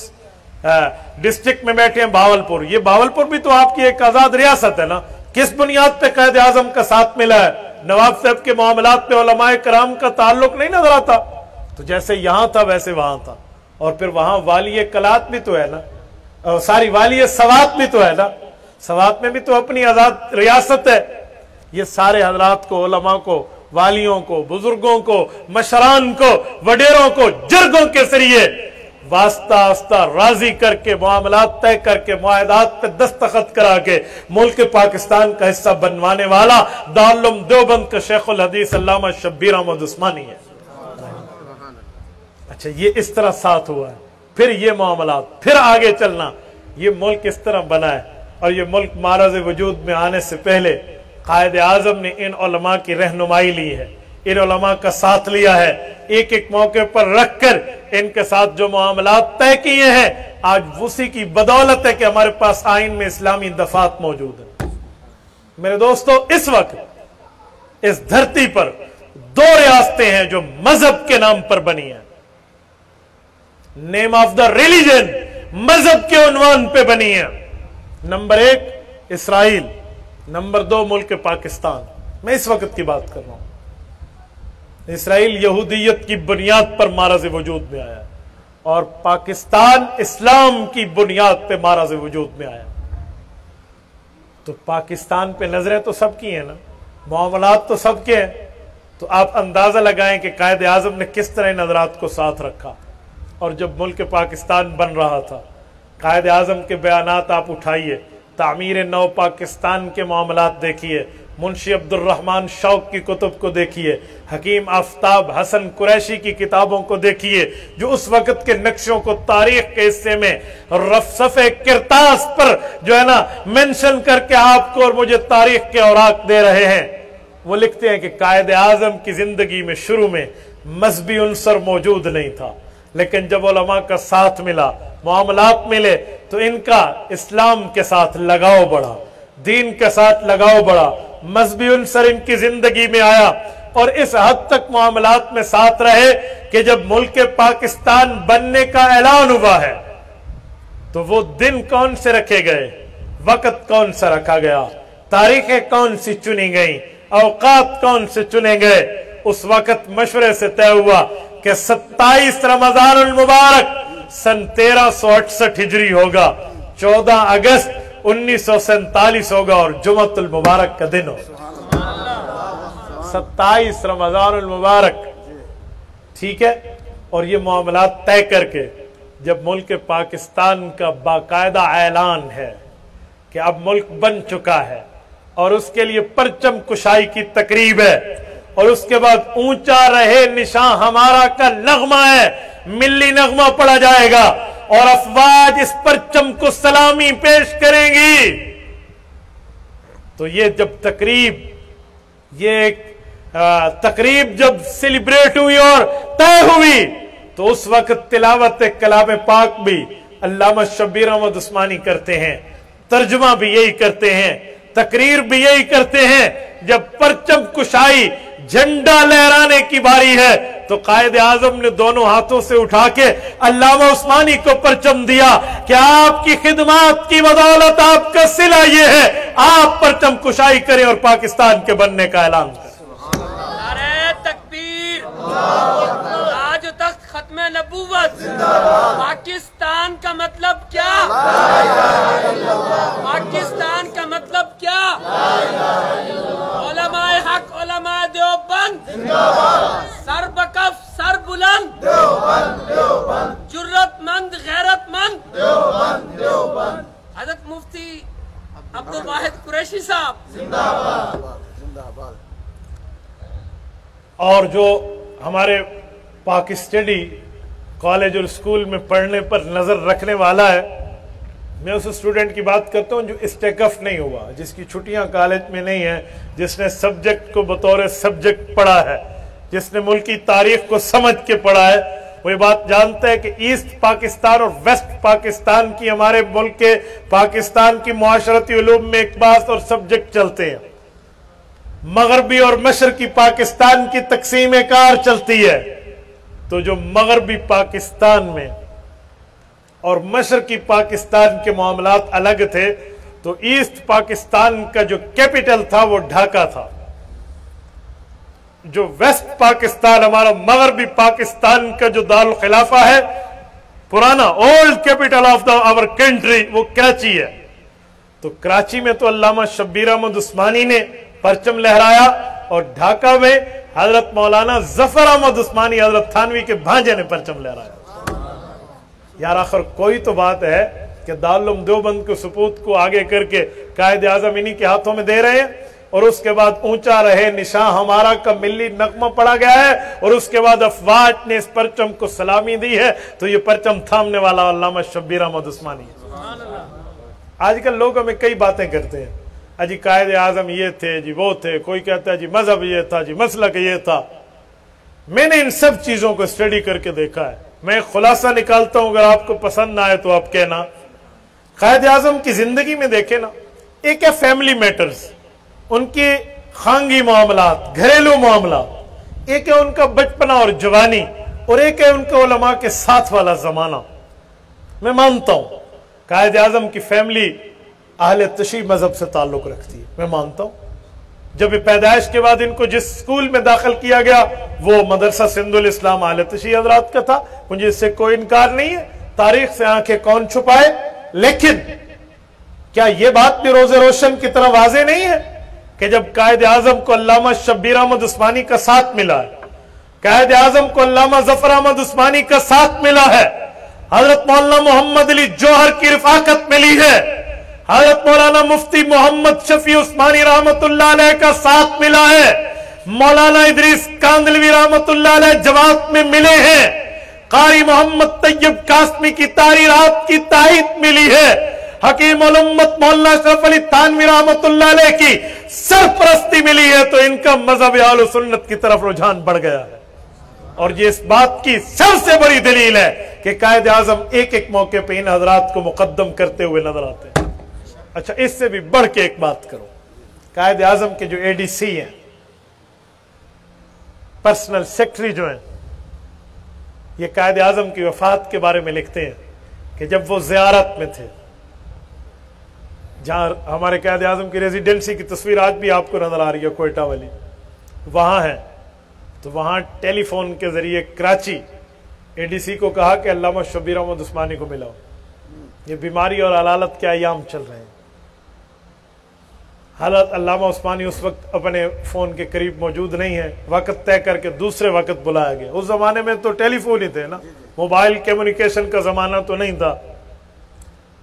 Speaker 1: ڈسٹرکٹ میں بیٹھے ہیں بھاولپور، یہ بھاولپور بھی تو آپ کی ایک آزاد ریاست ہے نا۔ کس بنیاد پہ قائد اعظم کا ساتھ ملا ہے؟ نواب صاحب کے معاملات پہ علماء کرام کا تعلق نہیں نظر آتا؟ تو جیسے یہاں تھا ویسے وہاں تھا، اور پھر وہاں والی کلات بھی تو ہے نا، والی سوات بھی تو ہے نا، سوات میں بھی تو اپنی آزاد ریاست ہے۔ یہ سارے حضرات کو، علماء کو، والیوں کو، بزرگوں کو، مشران کو، وڈیروں کو جرگوں کے ذریعے واسطہ آستہ راضی کر کے، معاملات طے کر کے، معاہدات پہ دستخط کرا کے ملک پاکستان کا حصہ بنوانے والا دارالعلوم دیوبند کا شیخ الحدیث علامہ شبیر احمد عثمانی ہے۔ اچھا، یہ اس طرح ساتھ ہوا ہے، پھر یہ معاملات، پھر آگے چلنا، یہ ملک اس طرح بنا ہے۔ اور یہ ملک معرض وجود میں آنے سے پہلے قائد اعظم نے ان علماء کی رہنمائی لی ہے، ان علماء کا ساتھ لیا ہے، ایک ایک موقع پر رکھ کر ان کے ساتھ جو معاملات طے کیے ہیں، آج اسی کی بدولت ہے کہ ہمارے پاس آئین میں اسلامی دفعات موجود ہیں۔ میرے دوستو، اس وقت اس دھرتی پر 2 ریاستیں ہیں جو مذہب کے نام پر بنی ہیں، نیم آف دا ریلیجن، مذہب کے عنوان پہ بنی ہیں۔ نمبر 1 اسرائیل، نمبر 2 ملک پاکستان۔ میں اس وقت کی بات کر رہا ہوں۔ اسرائیل یہودیت کی بنیاد پر معرض وجود میں آیا اور پاکستان اسلام کی بنیاد پہ معرض وجود میں آیا۔ تو پاکستان پہ نظریں تو سب کی ہیں نا، معاملات تو سب کے ہیں۔ تو آپ اندازہ لگائیں کہ قائد اعظم نے کس طرح نظرات کو ساتھ رکھا۔ اور جب ملک پاکستان بن رہا تھا، قائد اعظم کے بیانات آپ اٹھائیے، تعمیر نو پاکستان کے معاملات دیکھیے، منشی عبد الرحمن شوق کی کتب کو دیکھیے، حکیم آفتاب حسن قریشی کی کتابوں کو دیکھیے، جو اس وقت کے نقشوں کو تاریخ کے حصے میں صفحہ کرتاس پر جو ہے نا منشن کر کے آپ کو اور مجھے تاریخ کے اوراق دے رہے ہیں۔ وہ لکھتے ہیں کہ قائد اعظم کی زندگی میں شروع میں مذہبی عنصر موجود نہیں تھا، لیکن جب علماء کا ساتھ ملا، معاملات ملے، تو ان کا اسلام کے ساتھ لگاؤ بڑھا، دین کے ساتھ لگاؤ بڑھا، مذہبی عنصر ان کی زندگی میں آیا، اور اس حد تک معاملات میں ساتھ رہے کہ جب ملک پاکستان بننے کا اعلان ہوا ہے تو وہ دن کون سے رکھے گئے، وقت کون سا رکھا گیا، تاریخیں کون سی چنی گئیں، اوقات کون سے چنے گئے، اس وقت مشورے سے طے ہوا کہ 27 رمضان المبارک سن 1368 ہجری ہوگا، 14 اگست 1947 ہوگا اور جمعۃ المبارک کا دن ہوگا، 27 رمضان المبارک، ٹھیک ہے۔ اور یہ معاملات طے کر کے جب ملک پاکستان کا باقاعدہ اعلان ہے کہ اب ملک بن چکا ہے اور اس کے لیے پرچم کشائی کی تقریب ہے، اور اس کے بعد اونچا رہے نشان ہمارا کا نغمہ ہے، ملی نغمہ پڑھا جائے گا اور افواج اس پرچم کو سلامی پیش کریں گی، تو یہ جب تقریب، یہ ایک تقریب جب سیلیبریٹ ہوئی اور طے ہوئی، تو اس وقت تلاوت کلام پاک بھی علامہ شبیر احمد عثمانی کرتے ہیں، ترجمہ بھی یہی کرتے ہیں، تقریر بھی یہی کرتے ہیں۔ جب پرچم کشائی، جھنڈا لہرانے کی باری ہے تو قائد اعظم نے دونوں ہاتھوں سے اٹھا کے علامہ عثمانی کو پرچم دیا کہ آپ کی خدمات کی بدولت آپ کا صلہ یہ ہے، آپ پرچم کشائی کریں اور پاکستان کے بننے کا اعلان کریں۔
Speaker 2: نعرہ تکبیر، آج تک ختم نبوت، پاکستان کا مطلب کیا، پاکستان کا مطلب کیا، علماء حق، علماء دیوبند سر بکف سر بلند، جرت مند غیرت مند، حضرت مفتی عبد الواحد قریشی صاحب،
Speaker 1: اور جو ہمارے پاکستانی کالج اور اسکول میں پڑھنے پر نظر رکھنے والا ہے، میں اس اسٹوڈنٹ کی بات کرتا ہوں جو اسٹیکف نہیں ہوا، جس کی چھٹیاں کالج میں نہیں ہیں، جس نے سبجیکٹ کو بطور سبجیکٹ پڑھا ہے، جس نے ملکی تاریخ کو سمجھ کے پڑھا ہے، وہ یہ بات جانتا ہے کہ ایسٹ پاکستان اور ویسٹ پاکستان کی، ہمارے ملک کے پاکستان کی معاشرتی علوم میں ایک بات اور سبجیکٹ چلتے ہیں، مغربی اور مشرقی پاکستان کی تقسیم کار چلتی ہے، تو جو مغربی پاکستان میں اور مشرقی پاکستان کے معاملات الگ تھے، تو ایسٹ پاکستان کا جو کیپٹل تھا وہ ڈھاکہ تھا، جو ویسٹ پاکستان، ہمارا مغربی پاکستان کا جو دارالخلافہ ہے، پرانا old capital of our country, وہ کراچی ہے۔ تو کراچی میں تو علامہ شبیر احمد عثمانی نے پرچم لہرایا، اور ڈھاکہ میں حضرت مولانا ظفر احمد عثمانی حضرت تھانوی کے بھانجے نے پرچم لہرایا۔ یار آخر کوئی تو بات ہے کہ دارالعلوم دیوبند کے سپوت کو آگے کر کے قائد اعظم انہی کے ہاتھوں میں دے رہے ہیں، اور اس کے بعد اونچا رہے نشان ہمارا کا ملی نغمہ پڑا گیا ہے، اور اس کے بعد افواج نے اس پرچم کو سلامی دی ہے، تو یہ پرچم تھامنے والا علامہ شبیر احمد عثمانی ہے۔ آج کل لوگ ہمیں کئی باتیں کرتے ہیں، جی قائد اعظم یہ تھے، جی وہ تھے، کوئی کہتا ہے جی مذہب یہ تھا، جی مسلک یہ تھا۔ میں نے ان سب چیزوں کو اسٹڈی کر کے دیکھا ہے، میں خلاصہ نکالتا ہوں، اگر آپ کو پسند نہ آئے تو آپ کہنا۔ قائد اعظم کی زندگی میں دیکھیں نا، ایک ہے فیملی میٹرز، ان کے خانگی معاملات، گھریلو معاملات، ایک ہے ان کا بچپنا اور جوانی، اور ایک ہے ان کے علماء کے ساتھ والا زمانہ۔ میں مانتا ہوں قائد اعظم کی فیملی اہل تشیع مذہب سے تعلق رکھتی ہے، میں مانتا ہوں۔ جب پیدائش کے بعد ان کو جس سکول میں داخل کیا گیا وہ مدرسہ سندھ الاسلام اہل تشیع حضرات کا تھا، مجھے اس سے کوئی انکار نہیں ہے، تاریخ سے آنکھیں کون چھپائے۔ لیکن کیا یہ بات بھی روز روشن کی طرح واضح نہیں ہے کہ جب قائد اعظم کو علامہ شبیر احمد عثمانی کا ساتھ ملا ہے، قائد اعظم کو علامہ ظفر احمد عثمانی کا ساتھ ملا ہے، حضرت مولانا محمد علی جوہر کی رفاقت ملی ہے، حضرت مولانا مفتی محمد شفیع عثمانی رحمت اللہ علیہ کا ساتھ ملا ہے، مولانا ادریس کاندلوی رحمت اللہ علیہ جماعت میں ملے ہیں، قاری محمد طیب قاسمی کی تحریرات کی تائید ملی ہے، حکیم الامت مولانا اشرف علی تھانوی رحمت اللہ علیہ کی سرپرستی ملی ہے، تو ان کا مذہب اہل سنت کی طرف رجحان بڑھ گیا ہے۔ اور یہ اس بات کی سب سے بڑی دلیل ہے کہ قائد اعظم ایک ایک موقع پہ ان حضرات کو مقدم کرتے ہوئے نظر آتے ہیں۔ اچھا، اس سے بھی بڑھ کے ایک بات کرو، قائد اعظم کے جو اے ڈی سی ہیں، پرسنل سیکٹری جو ہیں، یہ قائد اعظم کی وفات کے بارے میں لکھتے ہیں کہ جب وہ زیارت میں تھے، جہاں ہمارے قائد اعظم کی ریزیڈنسی کی تصویر آج بھی آپ کو نظر آ رہی ہے، کوئٹہ والی، وہاں ہے، تو وہاں ٹیلی فون کے ذریعے کراچی اے ڈی سی کو کہا کہ علامہ شبیر احمد عثمانی کو ملاؤ، یہ بیماری اور علالت کے ایام چل رہے ہیں۔ حضرت علامہ عثمانی اس وقت اپنے فون کے قریب موجود نہیں ہے، وقت طے کر کے دوسرے وقت بلایا گیا۔ اس زمانے میں تو ٹیلی فون ہی تھے نا، موبائل کمیونیکیشن کا زمانہ تو نہیں تھا۔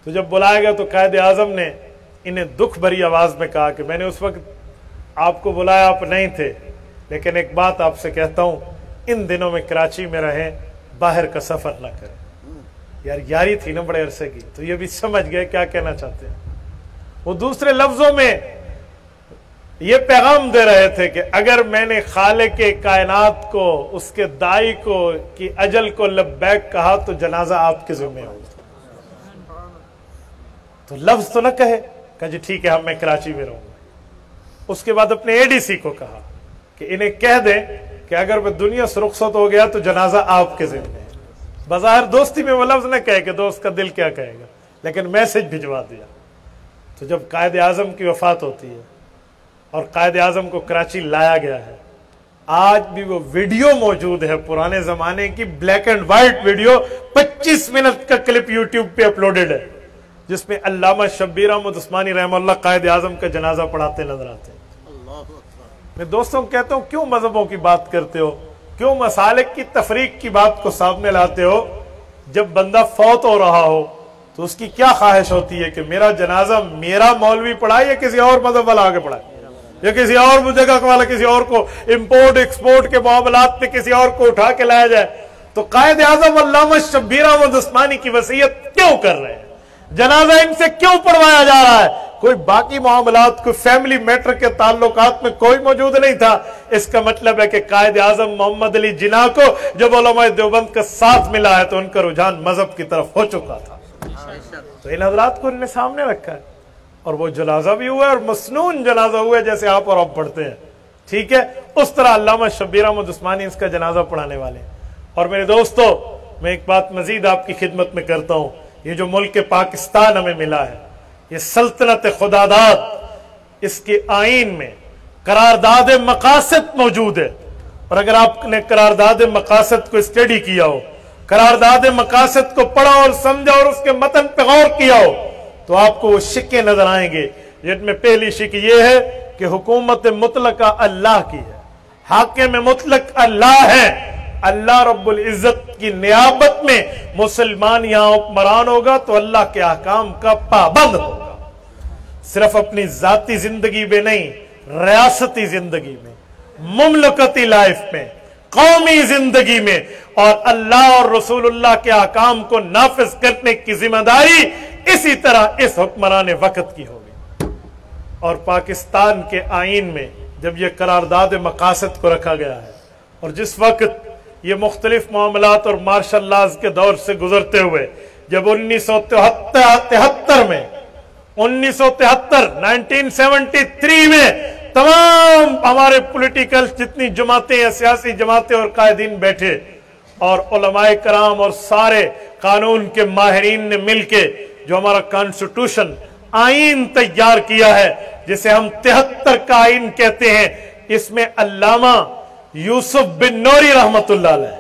Speaker 1: تو جب بلایا گیا تو قائد اعظم نے انہیں دکھ بھری آواز میں کہا کہ میں نے اس وقت آپ کو بلایا، آپ نہیں تھے، لیکن ایک بات آپ سے کہتا ہوں، ان دنوں میں کراچی میں رہیں، باہر کا سفر نہ کریں۔ یار یاری تھی نا بڑے عرصے کی، تو یہ بھی سمجھ گئے کیا کہنا چاہتے ہیں۔ وہ دوسرے لفظوں میں یہ پیغام دے رہے تھے کہ اگر میں نے خالق کائنات کو، اس کے دائی کو کی اجل کو لبیک کہا تو جنازہ آپ کے ذمہ ہوگا۔ تو لفظ تو نہ کہے کہ جی ٹھیک ہے میں کراچی میں رہوں گا۔ اس کے بعد اپنے اے ڈی سی کو کہا کہ انہیں کہہ دیں کہ اگر میں دنیا سے رخصت ہو گیا تو جنازہ آپ کے ذمہ ہے۔ بظاہر دوستی میں وہ لفظ نہ کہے کہ دوست کا دل کیا کہے گا، لیکن میسج بھجوا دیا۔ تو جب قائد اعظم کی وفات ہوتی ہے اور قائد اعظم کو کراچی لایا گیا ہے، آج بھی وہ ویڈیو موجود ہے، پرانے زمانے کی black and white video, 25 minute کا کلپ یوٹیوب پہ اپلوڈڈ ہے، جس میں علامہ شبیر احمد عثمانی رحمہ اللہ قائد اعظم کا جنازہ پڑھاتے نظر آتے ہیں۔ میں دوستوں کو کہتا ہوں کیوں مذہبوں کی بات کرتے ہو، کیوں مسالک کی تفریق کی بات کو سامنے لاتے ہو؟ جب بندہ فوت ہو رہا ہو تو اس کی کیا خواہش ہوتی ہے کہ میرا جنازہ میرا مولوی پڑھائے یا کسی اور مذہب والا آگے پڑھائے، یا کسی اور جگہ والا کسی اور کو امپورٹ ایکسپورٹ کے معاملات میں کسی اور کو اٹھا کے لایا جائے؟ تو قائد اعظم علامہ شبیر احمد عثمانی کی وصیت کیوں کر رہے ہیں؟ جنازہ ان سے کیوں پڑھوایا جا رہا ہے؟ کوئی باقی معاملات، کوئی فیملی میٹر کے تعلقات میں کوئی موجود نہیں تھا۔ اس کا مطلب ہے کہ قائد اعظم محمد علی جناح کو جب علماء دیوبند کا ساتھ ملا ہے تو ان کا رجحان مذہب کی طرف ہو چکا تھا۔ تو ان حضرات کو ان نے سامنے رکھا ہے، اور وہ جنازہ بھی ہوا ہے، اور مسنون جنازہ ہوا ہے جیسے آپ اور آپ پڑھتے ہیں، ٹھیک ہے؟ اس طرح علامہ شبیر احمد عثمانی اس کا جنازہ پڑھانے والے ہیں۔ اور میرے دوستو، میں ایک بات مزید آپ کی خدمت میں کرتا ہوں، یہ جو ملک پاکستان ہمیں ملا ہے، یہ سلطنت خداداد، اس کے آئین میں قرارداد مقاصد موجود ہے، اور اگر آپ نے قرارداد مقاصد کو اسٹڈی کیا ہو، قرارداد مقاصد کو پڑھا اور سمجھا اور اس کے متن پہ غور کیا ہو، تو آپ کو وہ شکیں نظر آئیں گے، جن میں پہلی شک یہ ہے کہ حکومت مطلقہ اللہ کی ہے، حاکم مطلق اللہ ہے، اللہ رب العزت کی نیابت میں مسلمان یہاں حکمران ہوگا تو اللہ کے احکام کا پابند ہوگا، صرف اپنی ذاتی زندگی میں نہیں، ریاستی زندگی میں، مملکتی لائف میں، قومی زندگی میں، اور اللہ اور رسول اللہ کے احکام کو نافذ کرنے کی ذمہ داری اسی طرح اس حکمران وقت کی ہوگی۔ اور پاکستان کے آئین میں جب یہ قرارداد مقاصد کو رکھا گیا ہے، اور جس وقت یہ مختلف معاملات اور مارشل لاز کے دور سے گزرتے ہوئے جب 1973 میں تمام ہمارے پولیٹیکل جتنی جماعتیں یا سیاسی جماعتیں اور قائدین بیٹھے، اور علماء کرام اور سارے قانون کے ماہرین نے مل کے جو ہمارا کانسٹیٹیوشن آئین تیار کیا ہے، جسے ہم 73 کا آئین کہتے ہیں، اس میں علامہ یوسف بن نوری رحمت اللہ علیہ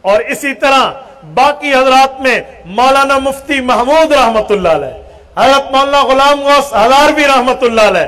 Speaker 1: اور اسی طرح باقی حضرات میں مولانا مفتی محمود رحمت اللہ علیہ، حضرت مولانا غلام غوث ہزاروی رحمت اللہ علیہ،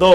Speaker 1: 2,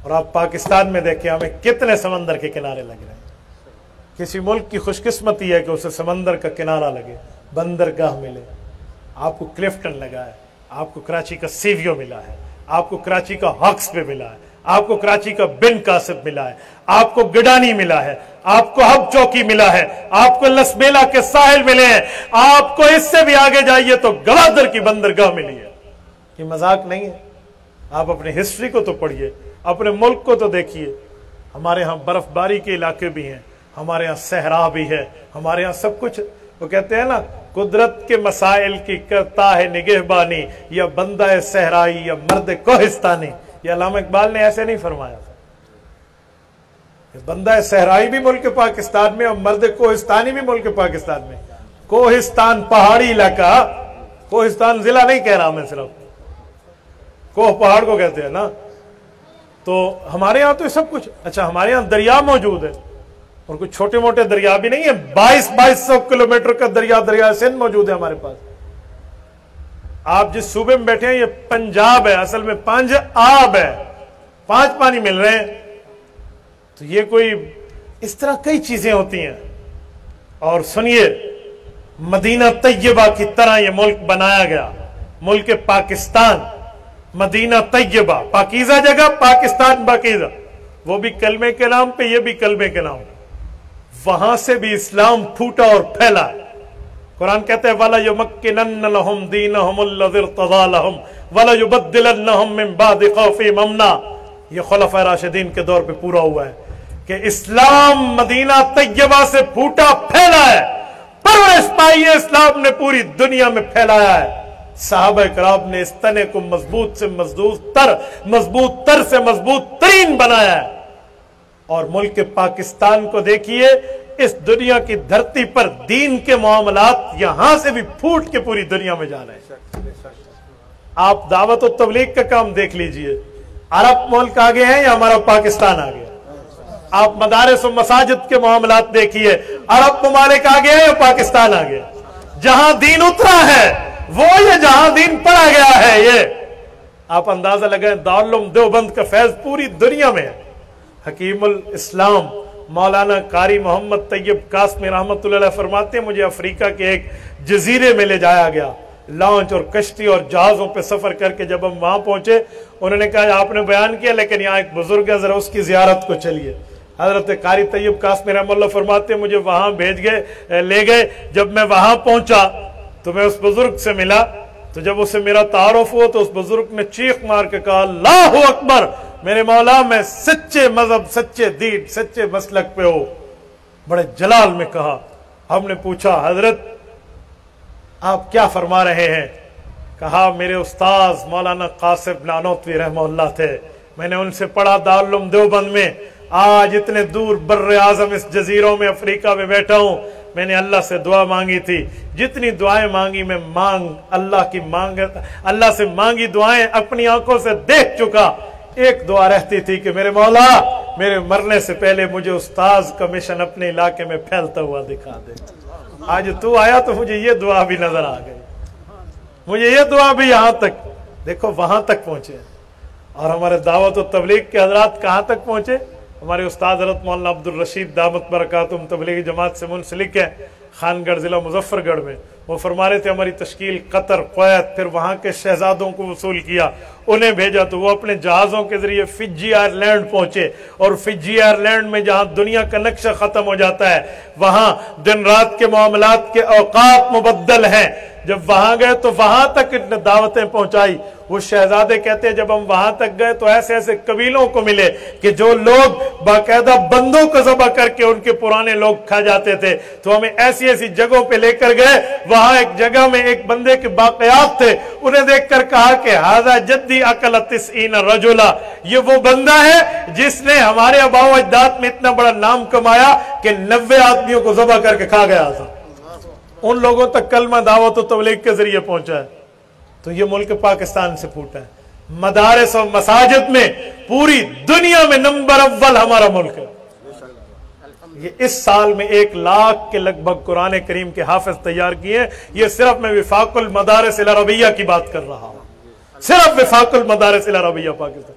Speaker 1: اور آپ پاکستان میں دیکھیں ہمیں کتنے سمندر کے کنارے لگ رہے ہیں. کسی ملک کی خوش قسمتی ہے کہ اسے سمندر کا کنارہ لگے, بندرگاہ ملے. آپ کو کلفٹن لگا ہے, آپ کو کراچی کا سیویو ملا ہے, آپ کو کراچی کا ہاکس پہ ملا ہے, آپ کو کراچی کا بن قاسم ملا ہے, آپ کو گڈانی ملا ہے, آپ کو ہب چوکی ملا ہے, آپ کو لسبیلا کے ساحل ملے ہیں, آپ کو اس سے بھی آگے جائیے تو گوادر کی بندرگاہ ملی ہے. یہ مذاق نہیں ہے. آپ اپنی ہسٹری کو تو پڑھیے, اپنے ملک کو تو دیکھیے. ہمارے ہاں برف باری کے علاقے بھی ہیں, ہمارے ہاں صحرا بھی ہے, ہمارے ہاں سب کچھ. وہ کہتے ہیں نا, قدرت کے مسائل کی کرتا ہے نگہبانی, یا بندہ صحرائی یا مرد کوہستانی. یہ علامہ اقبال نے ایسے نہیں فرمایا تھا. بندہ صحرائی بھی ملک پاکستان میں اور مرد کوہستانی بھی ملک پاکستان میں. کوہستان پہاڑی علاقہ, کوہستان ضلع نہیں کہہ رہا میں, صرف کوہ پہاڑ کو کہتے ہیں نا. تو ہمارے ہاں تو سب کچھ. اچھا, ہمارے ہاں دریا موجود ہے, اور کچھ چھوٹے موٹے دریا بھی نہیں ہے. 2200 کلومیٹر کا دریا سندھ موجود ہے ہمارے پاس. آپ جس صوبے میں بیٹھے ہیں یہ پنجاب ہے, اصل میں پنج آب ہے, 5 پانی مل رہے ہیں. تو یہ کوئی اس طرح کئی چیزیں ہوتی ہیں. اور سنیے, مدینہ طیبہ کی طرح یہ ملک بنایا گیا, ملک پاکستان. مدینہ طیبہ پاکیزہ جگہ, پاکستان پاکیزہ, وہ بھی کلمے کے نام پہ, یہ بھی کلمے کے نام. وہاں سے بھی اسلام پھوٹا اور پھیلا. قرآن کہتے ہیں وَلَا يُمَكِّنَنَّ لَهُمْ دِينَهُمُ الَّذِي ارْتَضَىٰ لَهُمْ وَلَا يُبَدِّلَنَّهُمْ مِنْ بَعْدِ خَوْفِهِمْ أَمْنًا. یہ خلفائے راشدین کے دور پہ پورا ہوا ہے کہ اسلام مدینہ طیبہ سے پھوٹا پھیلا ہے. پرورش پائی ہے اسلام نے پوری دنیا میں پھیلایا ہے. صحابہ کرام نے اس تنے کو مضبوط سے مضبوط تر سے مضبوط ترین بنایا ہے. اور ملک پاکستان کو دیکھیے, اس دنیا کی دھرتی پر دین کے معاملات یہاں سے بھی پھوٹ کے پوری دنیا میں جا رہے ہیں. آپ دعوت و تبلیغ کا کام دیکھ لیجئے, عرب ملک آگے ہیں یا ہمارا پاکستان آگے ہے؟ آپ مدارس و مساجد کے معاملات دیکھیے, عرب ممالک آگے ہیں یا پاکستان آگے؟ جہاں دین اترا ہے وہ یہ جہاں دین پڑھا گیا ہے. یہ آپ اندازہ لگائیں, دارالعلوم دیوبند کا فیض پوری دنیا میں ہے. حکیم الاسلام مولانا قاری محمد طیب قاسمی رحمت اللہ علیہ فرماتے ہیں مجھے افریقہ کے ایک جزیرے میں لے جایا گیا, لانچ اور کشتی اور جہازوں پہ سفر کر کے. جب ہم وہاں پہنچے انہوں نے کہا آپ نے بیان کیا لیکن یہاں ایک بزرگ ہے, ذرا اس کی زیارت کو چلیے. حضرت قاری طیب قاسمی رحمت اللہ فرماتے ہیں مجھے وہاں لے گئے. جب میں وہاں پہنچا تو میں اس بزرگ سے ملا, تو جب اسے میرا تعارف ہوا تو اس بزرگ نے چیخ مار کے کہا اللہ اکبر, میرے مولا میں سچے مذہب, سچے دین, سچے مسلک پہ ہو. بڑے جلال میں کہا. ہم نے پوچھا حضرت آپ کیا فرما رہے ہیں؟ کہا میرے استاذ مولانا قاسم نانوتوی رحمہ اللہ تھے, میں نے ان سے پڑھا دارالعلوم دیوبند میں. آج اتنے دور بر اعظم اس جزیروں میں افریقہ میں بیٹھا ہوں, میں نے اللہ سے دعا مانگی تھی. جتنی دعائیں مانگی میں اللہ سے مانگی دعائیں اپنی آنکھوں سے دیکھ چکا. ایک دعا رہتی تھی کہ میرے مولا میرے مرنے سے پہلے مجھے استاذ کا مشن اپنے علاقے میں پھیلتا ہوا دکھا دے. آج تو آیا تو مجھے یہ دعا بھی نظر آ گئی, مجھے یہ دعا بھی یہاں تک. دیکھو وہاں تک پہنچے. اور ہمارے دعوت و تبلیغ کے حضرات کہاں تک پہنچے؟ ہمارے استاد حضرت مولانا عبدالرشید دامت برکاتہم تبلیغی جماعت سے منسلک ہیں, خانگڑھ ضلع مظفر گڑھ میں. وہ فرما رہے تھے ہماری تشکیل قطر, کویت, پھر وہاں کے شہزادوں کو وصول کیا, انہیں بھیجا تو وہ اپنے جہازوں کے ذریعے فجی آئرلینڈ پہنچے. اور فجی آئرلینڈ میں جہاں دنیا کا نقشہ ختم ہو جاتا ہے وہاں دن رات کے معاملات کے اوقات مبدل ہیں. جب وہاں گئے تو وہاں تک دعوتیں پہنچائی. وہ شہزادے کہتے ہیں جب ہم وہاں تک گئے تو ایسے ایسے قبیلوں کو ملے کہ جو لوگ باقاعدہ بندوں کو ذبح کر کے ان کے پرانے لوگ کھا جاتے تھے. تو ہمیں ایسی ایسی جگہوں پہ لے کر گئے, وہاں ایک جگہ میں ایک بندے کے باقیات تھے, انہیں دیکھ کر کہا کہ ھذا جدی اکل 90 رجلا, یہ وہ بندہ ہے جس نے ہمارے آباء و اجداد میں اتنا بڑا نام کمایا کہ 90 آدمیوں کو ذبح کر کے کھا گیا تھا. ان لوگوں تک کلمہ دعوت و تبلیغ کے ذریعے پہنچا ہے. تو یہ ملک پاکستان سے پھوٹا ہے. مدارس و مساجد میں پوری دنیا میں نمبر اول ہمارا ملک ہے. یہ اس سال میں 1 لاکھ کے لگ بھگ قرآن کریم کے حافظ تیار کیے. یہ صرف میں وفاق المدارس العربیہ کی بات کر رہا ہوں, صرف وفاق المدارس العربیہ پاکستان.